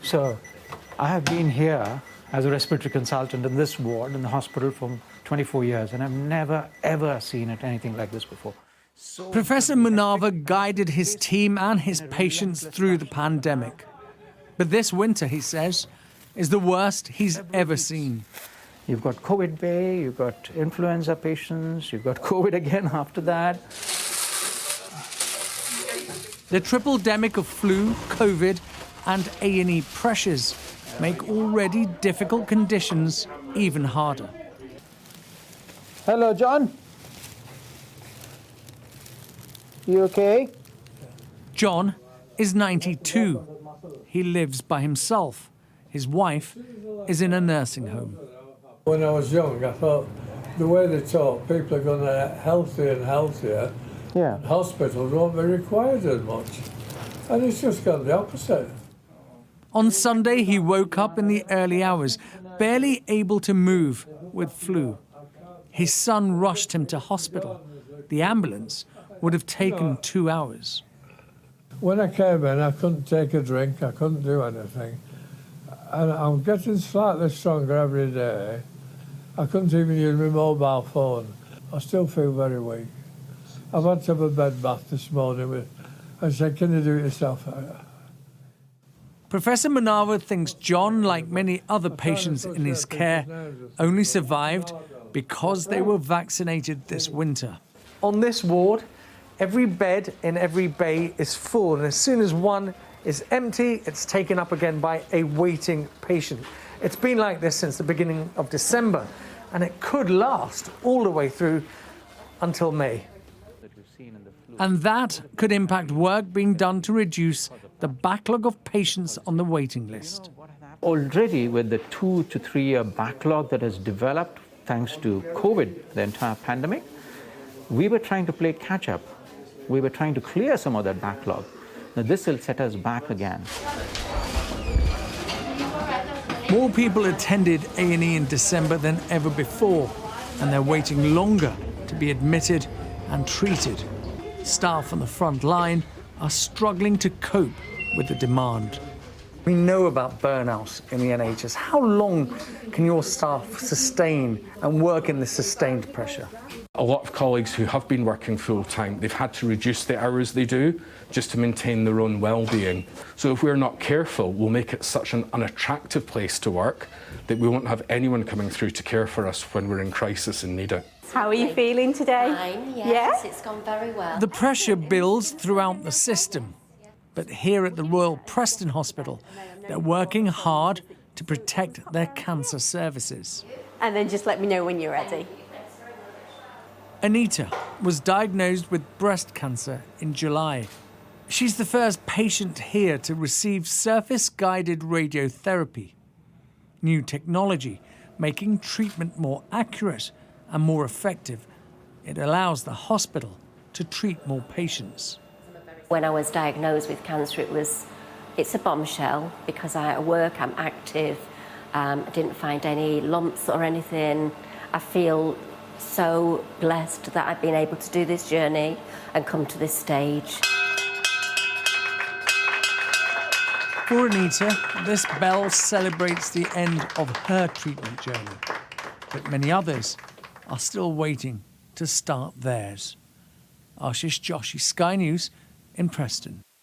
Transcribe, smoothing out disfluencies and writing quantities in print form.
So I have been here as a respiratory consultant in this ward in the hospital for 24 years, and I've never, ever seen anything like this before. Professor Munava guided his team and his patients through the pandemic. But this winter, he says, is the worst he's ever seen. You've got COVID bay, you've got influenza patients, you've got COVID again after that. The tripledemic of flu, COVID and A&E pressures make already difficult conditions even harder. Hello, John. You okay? John is 92. He lives by himself. His wife is in a nursing home. When I was young, I thought the way they talk, people are going to get healthier and healthier. Yeah. Hospitals won't be required as much. And it's just gone the opposite. On Sunday, he woke up in the early hours, barely able to move with flu. His son rushed him to hospital. The ambulance would have taken 2 hours. When I came in, I couldn't take a drink, I couldn't do anything. And I'm getting slightly stronger every day. I couldn't even use my mobile phone. I still feel very weak. I've had to have a bed bath this morning. I said, can you do it yourself? Professor Munava thinks John, like many other patients in his care, only survived because they were vaccinated this winter. On this ward, every bed in every bay is full, and as soon as one is empty, it's taken up again by a waiting patient. It's been like this since the beginning of December, and it could last all the way through until May. And that could impact work being done to reduce the backlog of patients on the waiting list. Already with the 2 to 3 year backlog that has developed thanks to COVID, the entire pandemic, we were trying to play catch up. We were trying to clear some of that backlog. Now this will set us back again. More people attended A&E in December than ever before, and they're waiting longer to be admitted and treated. Staff on the front line are struggling to cope with the demand. We know about burnout in the NHS. How long can your staff sustain and work in this sustained pressure? A lot of colleagues who have been working full-time, they've had to reduce the hours they do just to maintain their own well-being. So if we're not careful, we'll make it such an unattractive place to work that we won't have anyone coming through to care for us when we're in crisis and need it. How are you feeling today? Fine, yes, it's gone very well. The pressure builds throughout the system. But here at the Royal Preston Hospital, they're working hard to protect their cancer services. And then just let me know when you're ready. Anita was diagnosed with breast cancer in July. She's the first patient here to receive surface-guided radiotherapy. New technology making treatment more accurate and more effective. It allows the hospital to treat more patients. When I was diagnosed with cancer, it's a bombshell because at work I'm active. I didn't find any lumps or anything. I feel so blessed that I've been able to do this journey and come to this stage. For Anita, this bell celebrates the end of her treatment journey, but many others are still waiting to start theirs. Ashish Joshi, Sky News in Preston.